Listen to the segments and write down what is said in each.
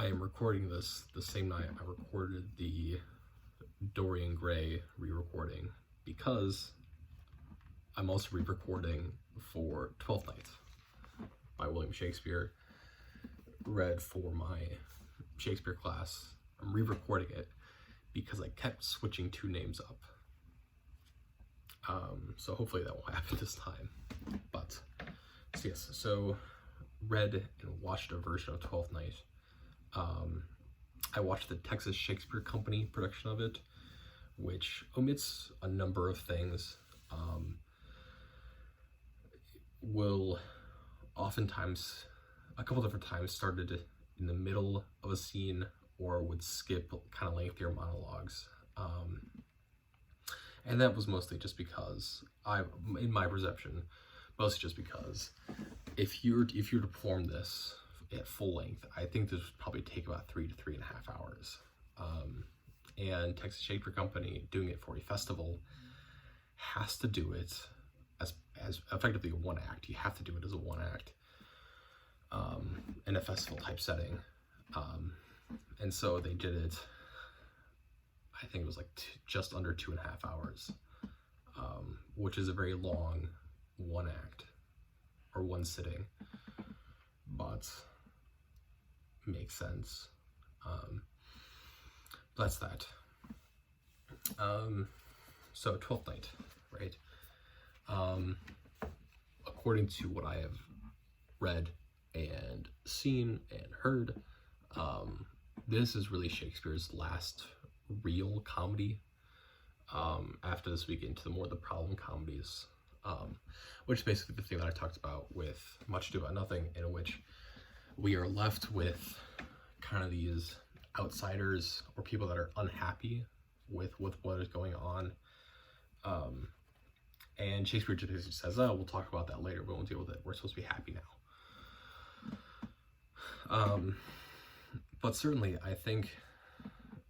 I am recording this the same night I recorded the Dorian Gray re-recording because I'm also re-recording for Twelfth Night by William Shakespeare, read for my Shakespeare class. I'm re-recording it because I kept switching two names up. So hopefully that won't happen this time. But so yes, so read and watched a version of Twelfth Night. I watched the Texas Shakespeare Company production of it, which omits a number of things. Will oftentimes, a couple different times, started in the middle of a scene or would skip kind of lengthier monologues. And that was mostly just because, in my perception, mostly just because if you were to perform this at full length, I think this would probably take about 3 to 3.5 hours. And Texas Shakespeare Company doing it for a festival has to do it as effectively a one act. You have to do it as a one act in a festival type setting. And so they did it, I think it was like just under 2.5 hours, which is a very long one act or one sitting, but makes sense. That's that. So Twelfth Night, right? According to what I have read and seen and heard, this is really Shakespeare's last real comedy. After this we get into the problem comedies, which is basically the thing that I talked about with Much Ado About Nothing, in which we are left with kind of these outsiders or people that are unhappy with what is going on. And Shakespeare just says, oh, we'll talk about that later, we won't deal with it, we're supposed to be happy now. But certainly I think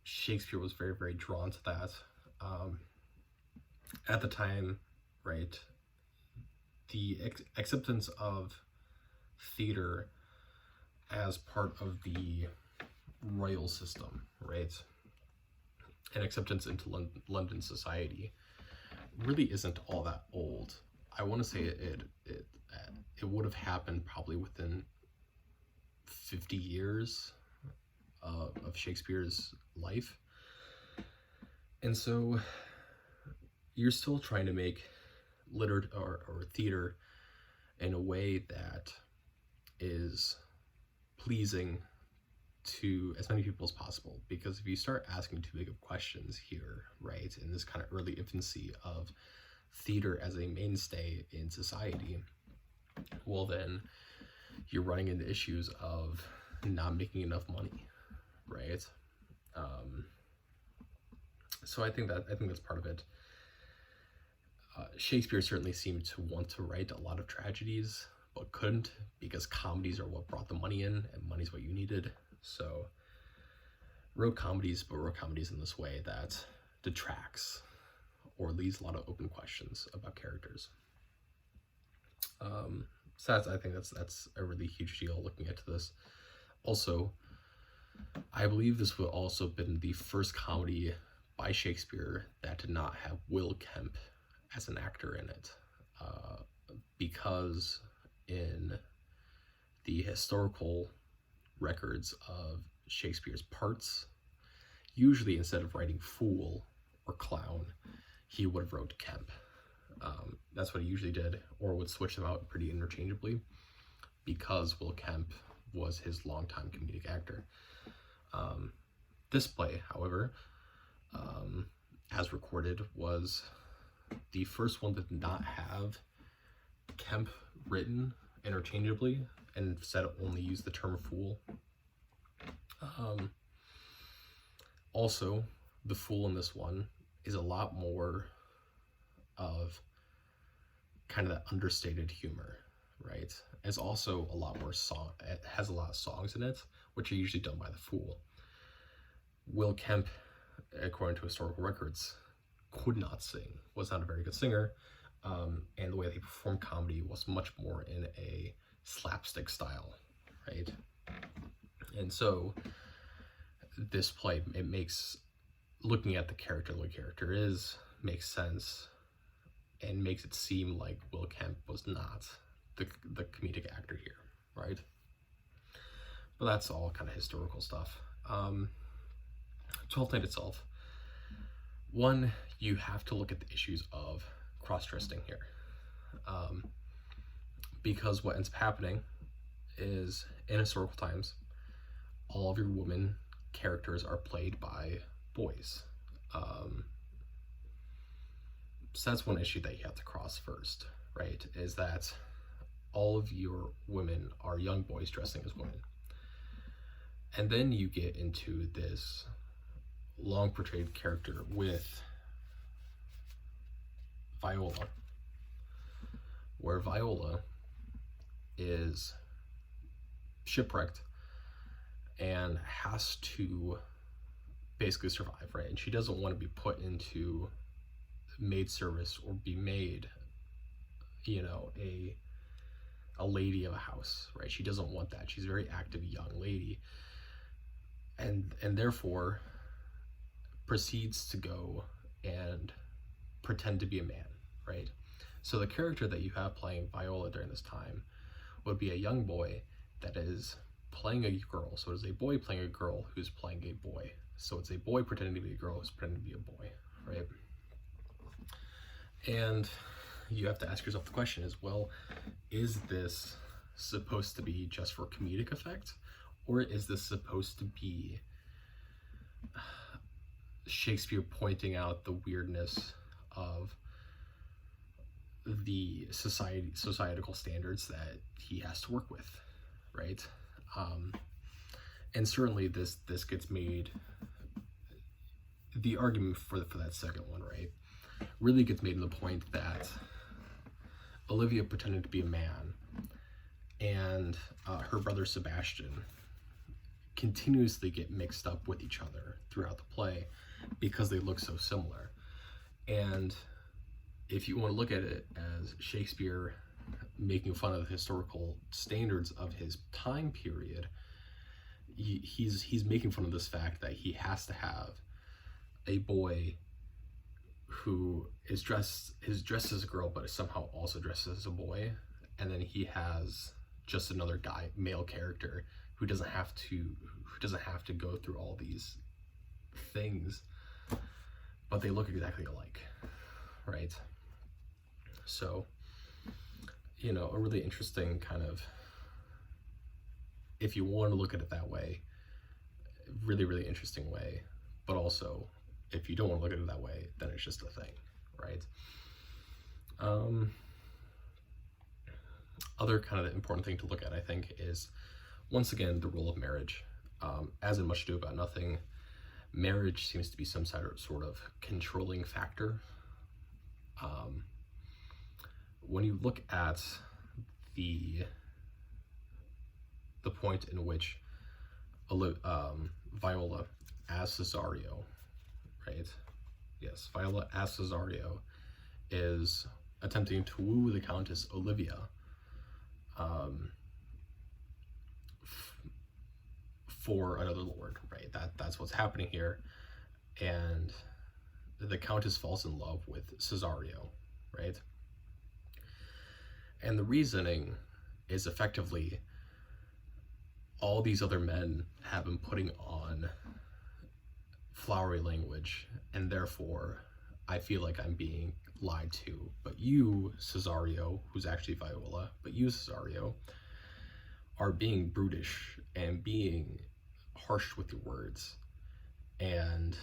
Shakespeare was very, very drawn to that. At the time, right, the acceptance of theater as part of the royal system, right, and acceptance into London society really isn't all that old. I want to say it would have happened probably within 50 years of Shakespeare's life. And so you're still trying to make literature or theater in a way that is pleasing to as many people as possible, because if you start asking too big of questions here, right, in this kind of early infancy of theater as a mainstay in society, well then you're running into issues of not making enough money, right? So I think that's part of it. Shakespeare certainly seemed to want to write a lot of tragedies, but couldn't, because comedies are what brought the money in, and money's what you needed. So wrote comedies, but wrote comedies in this way that detracts or leaves a lot of open questions about characters. So I think that's a really huge deal looking into this. Also, I believe this would also have been the first comedy by Shakespeare that did not have Will Kemp as an actor in it, because in the historical records of Shakespeare's parts, usually instead of writing fool or clown, he would have wrote Kemp. That's what he usually did, or would switch them out pretty interchangeably, because Will Kemp was his longtime comedic actor. This play, however, as recorded, was the first one that did not have Kemp written interchangeably, and instead only used the term fool. Also, the fool in this one is a lot more of kind of that understated humor, right? It's also a lot more it has a lot of songs in it, which are usually done by the fool. Will Kemp, according to historical records, could not sing, was not a very good singer, and the way they performed comedy was much more in a slapstick style, right? And so this play, it makes, looking at the character is, makes sense, and makes it seem like Will Kemp was not the comedic actor here, right? But that's all kind of historical stuff. Twelfth Night itself, one, you have to look at the issues of cross-dressing here, because what ends up happening is, in historical times, all of your women characters are played by boys. So that's one issue that you have to cross first, right? Is that all of your women are young boys dressing as women. And then you get into this long portrayed character with Viola, where Viola is shipwrecked and has to basically survive, right? And she doesn't want to be put into maid service or be made, you know, a lady of a house, right? She doesn't want that. She's a very active young lady, and therefore proceeds to go and pretend to be a man, right? So the character that you have playing Viola during this time would be a young boy that is playing a girl. So it's a boy playing a girl who's playing a boy. So it's a boy pretending to be a girl who's pretending to be a boy, right? And you have to ask yourself the question is, well, is this supposed to be just for comedic effect? Or is this supposed to be Shakespeare pointing out the weirdness of the societal standards that he has to work with, right? And certainly this gets made, the argument for that second one, right, really gets made in the point that Olivia pretended to be a man, and her brother Sebastian continuously get mixed up with each other throughout the play because they look so similar. And if you want to look at it as Shakespeare making fun of the historical standards of his time period, he's making fun of this fact that he has to have a boy who is dressed as a girl but is somehow also dressed as a boy, and then he has just another guy, male character, who doesn't have to go through all these things, but they look exactly alike, right? So, you know, a really interesting kind of, if you want to look at it that way, really, really interesting way, but also if you don't want to look at it that way, then it's just a thing, right? Other kind of important thing to look at, I think, is, once again, the role of marriage. As in Much Ado About Nothing, marriage seems to be some sort of controlling factor. When you look at the point in which Viola as Cesario, right? Yes, Viola as Cesario is attempting to woo the Countess Olivia for another lord, right? That's what's happening here. And the Countess falls in love with Cesario, right? And the reasoning is effectively, all these other men have been putting on flowery language, and therefore I feel like I'm being lied to. But you, Cesario, who's actually Viola, but you, Cesario, are being brutish and being harsh with your words, and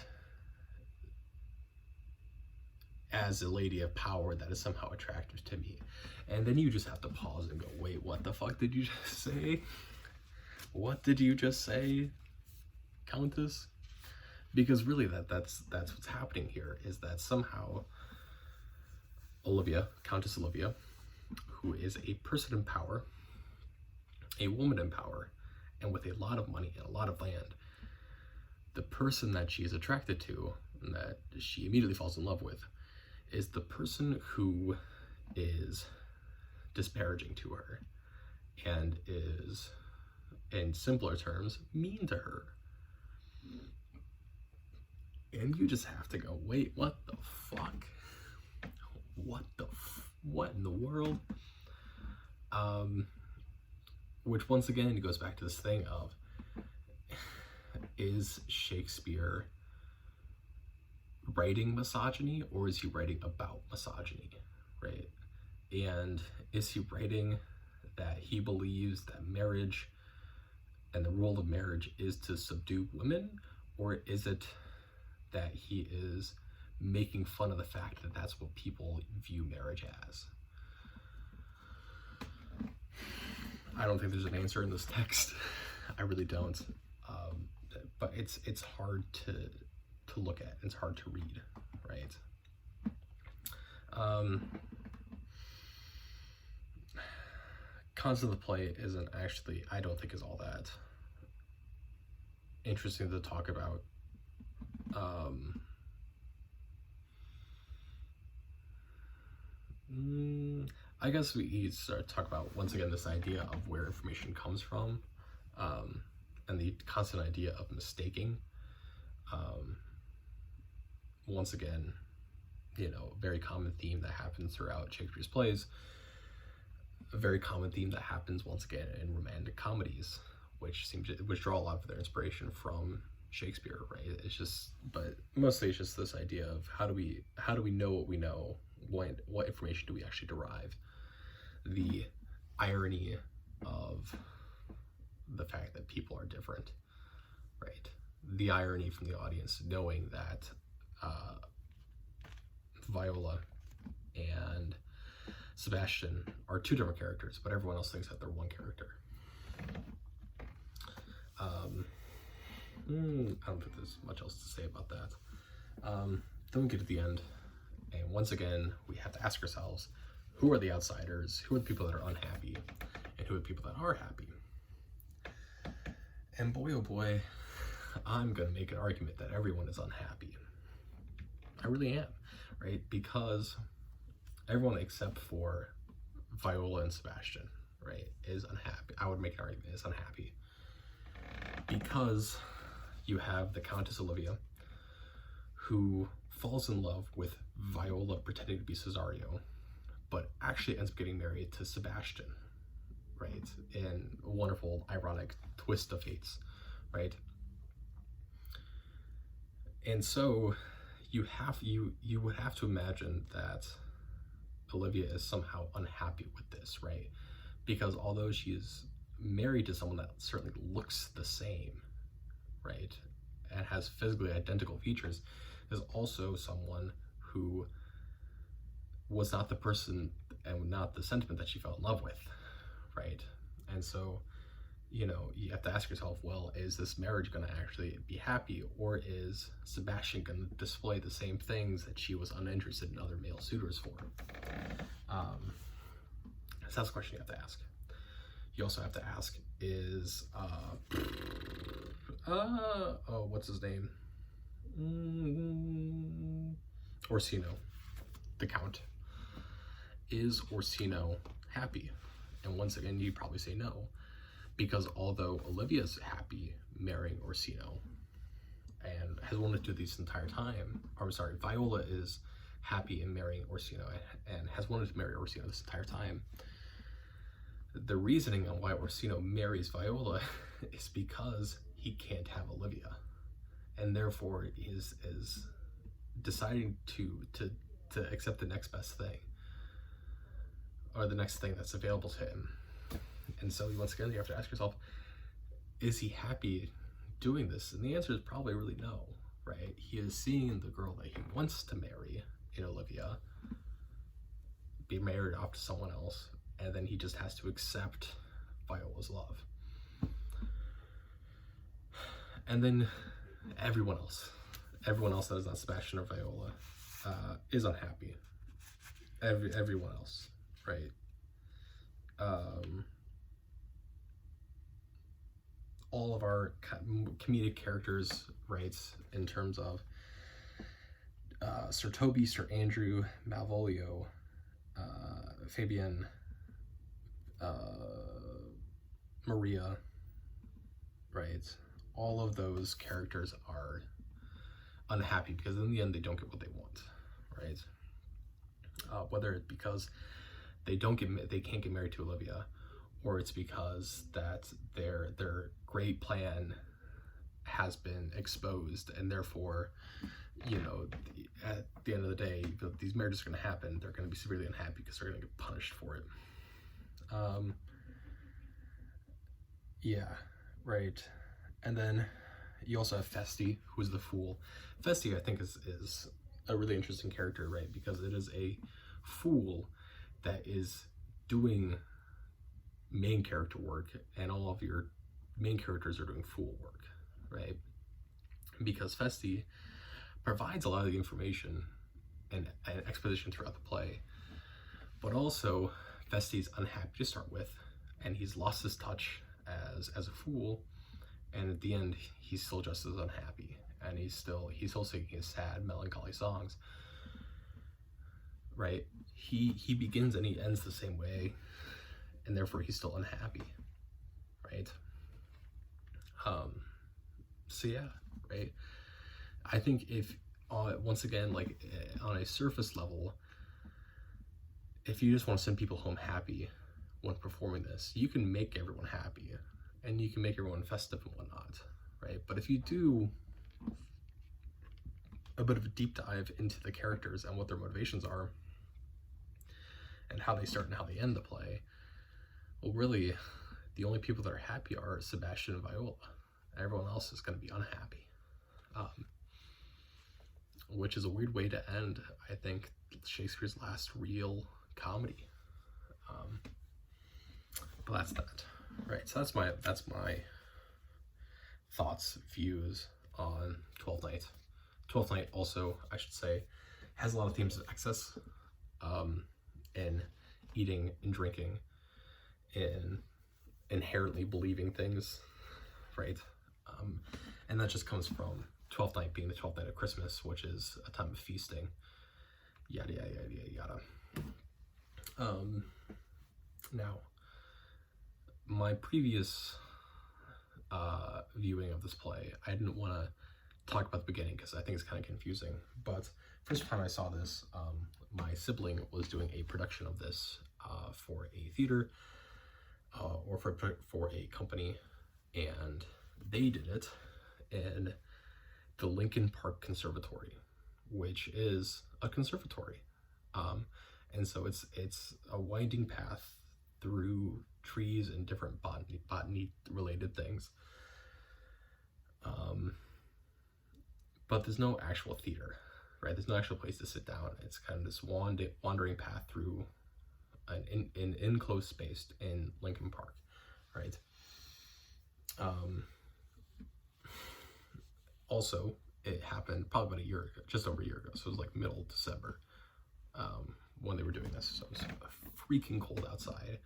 as a lady of power, that is somehow attractive to me. And then you just have to pause and go, wait, what the fuck did you just say? What did you just say, Countess? Because really that's what's happening here, is that somehow Olivia, Countess Olivia, who is a person in power, a woman in power, and with a lot of money and a lot of land, the person that she is attracted to and that she immediately falls in love with is the person who is disparaging to her and is, in simpler terms, mean to her. And you just have to go, wait, what the fuck? What in the world? Which once again, it goes back to this thing of, is Shakespeare writing misogyny, or is he writing about misogyny, right? And is he writing that he believes that marriage and the role of marriage is to subdue women, or is it that he is making fun of the fact that that's what people view marriage as? I don't think there's an answer in this text. I really don't. But it's hard to look at. It's hard to read, right? Concept of the play isn't actually, I don't think, is all that interesting to talk about. I guess we need to start to talk about, once again, this idea of where information comes from, and the constant idea of mistaking. Once again, you know, a very common theme that happens throughout Shakespeare's plays, a very common theme that happens once again in romantic comedies, which draw a lot of their inspiration from Shakespeare, right? It's just, but mostly it's just this idea of how do we know what we know? What information do we actually derive? The irony of the fact that people are different, right? The irony from the audience knowing that Viola and Sebastian are two different characters, but everyone else thinks that they're one character. I don't think there's much else to say about that. Then we get to the end, and once again, we have to ask ourselves, who are the outsiders? Who are the people that are unhappy? And who are the people that are happy? And boy, oh boy, I'm gonna make an argument that everyone is unhappy. I really am, right? Because everyone except for Viola and Sebastian, right, is unhappy. I would make an argument is unhappy. Because you have the Countess Olivia, who falls in love with Viola pretending to be Cesario, but actually ends up getting married to Sebastian, right? In a wonderful, ironic twist of fates, right? And so you would have to imagine that Olivia is somehow unhappy with this, right? Because although she is married to someone that certainly looks the same, right, and has physically identical features, is also someone who was not the person and not the sentiment that she fell in love with, right? And so, you know, you have to ask yourself, well, is this marriage going to actually be happy, or is Sebastian going to display the same things that she was uninterested in other male suitors for? So that's the question you have to ask. You also have to ask is, what's his name? Orsino, the Count. Is Orsino happy? And once again, you probably say no, because although Olivia's happy marrying Orsino and has wanted to do this entire time, Viola is happy in marrying Orsino and has wanted to marry Orsino this entire time. The reasoning on why Orsino marries Viola is because he can't have Olivia, and therefore is deciding to accept the next best thing, or the next thing that's available to him. And so once again, you have to ask yourself, is he happy doing this? And the answer is probably really no, right? He is seeing the girl that he wants to marry in Olivia be married off to someone else, and then he just has to accept Viola's love. And then everyone else that is not Sebastian or Viola is unhappy. Everyone else, right? All of our comedic characters, right, in terms of Sir Toby, Sir Andrew, Malvolio, Fabian, Maria, right? All of those characters are unhappy because in the end they don't get what they want, right? Whether it's because they can't get married to Olivia, or it's because that their great plan has been exposed, and therefore, you know, at the end of the day, these marriages are going to happen. They're going to be severely unhappy because they're going to get punished for it. Yeah, right. And then you also have Festi, who is the fool. Festi, I think, is a really interesting character, right? Because it is a fool that is doing main character work, and all of your main characters are doing fool work, right? Because Festi provides a lot of the information and exposition throughout the play, but also Festi's unhappy to start with, and he's lost his touch as a fool, and at the end he's still just as unhappy, and he's still singing his sad, melancholy songs, right? He begins and he ends the same way, and therefore he's still unhappy, right? So yeah, right? I think if, once again, like on a surface level, if you just want to send people home happy when performing this, you can make everyone happy, and you can make everyone festive and whatnot, right? But if you do a bit of a deep dive into the characters and what their motivations are, and how they start and how they end the play, well, really, the only people that are happy are Sebastian and Viola. Everyone else is going to be unhappy, which is a weird way to end, I think, Shakespeare's last real comedy. But that's that, right? So that's my thoughts, views on Twelfth Night. Twelfth Night also, I should say, has a lot of themes of excess, in eating and drinking, in inherently believing things, right? And that just comes from Twelfth Night being the 12th night of Christmas, which is a time of feasting, yada yada yada yada. Now, my previous viewing of this play, I didn't want to talk about the beginning because I think it's kind of confusing, but first time I saw this, my sibling was doing a production of this for a theater, or for a company, and they did it in the Lincoln Park Conservatory, which is a conservatory, and so it's a winding path through trees and different botany related things, but there's no actual theater, right? There's no actual place to sit down. It's kind of this wandering path through an enclosed space in Lincoln Park, right? Also, it happened probably about a year ago, just over a year ago, so it was like middle December, when they were doing this, so it was freaking cold outside,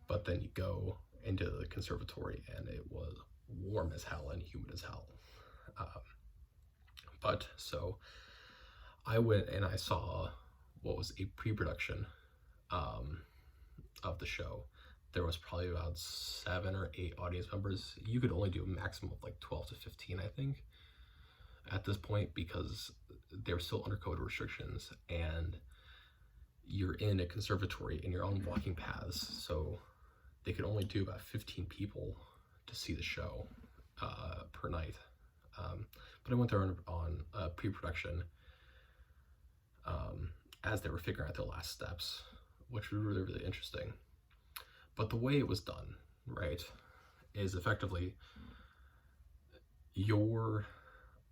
but then you go into the conservatory and it was warm as hell and humid as hell. But so I went and I saw what was a pre-production of the show. There was probably about 7 or 8 audience members. You could only do a maximum of like 12 to 15, I think, at this point, because they were still under COVID restrictions, and you're in a conservatory and you're on walking paths, so they could only do about 15 people to see the show per night. But I went there on pre-production as they were figuring out their last steps, which was really, really interesting. But the way it was done, right, is effectively your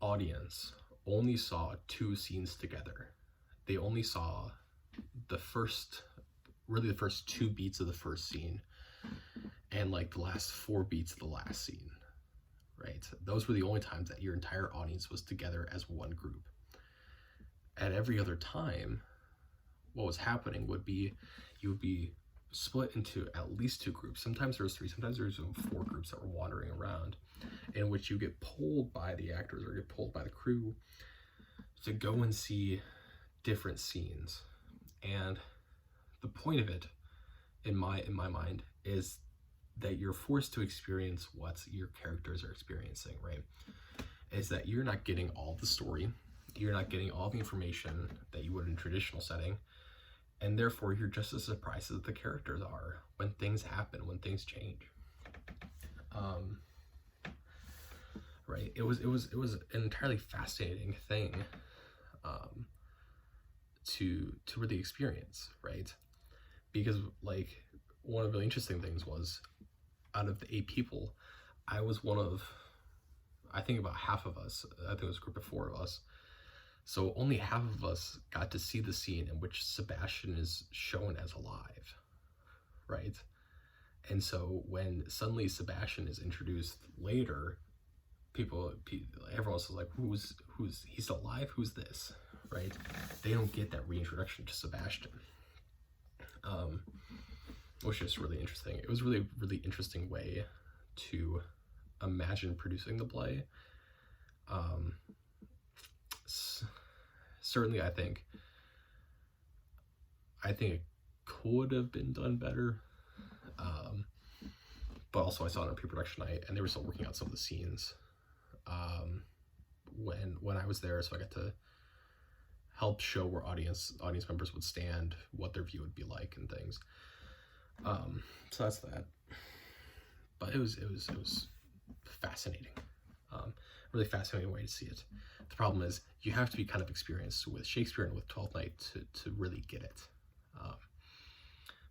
audience only saw 2 scenes together. They only saw the first 2 beats of the first scene and like the last 4 beats of the last scene, right? Those were the only times that your entire audience was together as one group. At every other time, what was happening would be you would be split into at least 2 groups. Sometimes there was 3, sometimes there was 4 groups that were wandering around, in which you get pulled by the actors or get pulled by the crew to go and see different scenes. And the point of it, in my mind, is that you're forced to experience what your characters are experiencing, right? is that you're not getting all the story, you're not getting all the information that you would in a traditional setting, and therefore you're just as surprised as the characters are when things happen, when things change. Right? It was an entirely fascinating thing to really experience, right? Because like one of the interesting things was, out of the 8 people, I was one of, I think about half of us, I think it was a group of 4 of us, so only half of us got to see the scene in which Sebastian is shown as alive, right? And so when suddenly Sebastian is introduced later, everyone else is like, who's he's still alive? Who's this? Right? They don't get that reintroduction to Sebastian, which is really interesting. It was really interesting way to imagine producing the play. Certainly, I think it could have been done better. But also I saw it on pre-production night, and they were still working out some of the scenes when I was there, so I got to help show where audience members would stand, what their view would be like, and things. So that's that. But it was fascinating. Really fascinating way to see it. The problem is you have to be kind of experienced with Shakespeare and with Twelfth Night to really get it.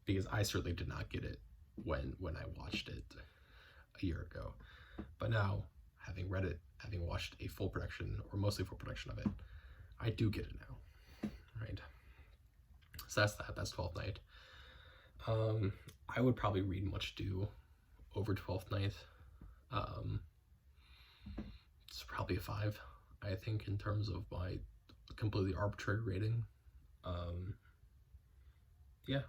Because I certainly did not get it when I watched it a year ago. But now, having read it, having watched a full production, or mostly full production of it, I do get it now, right? So that's Twelfth Night. I would probably read Much Ado over Twelfth Night. It's probably a 5, I think, in terms of my completely arbitrary rating. Yeah.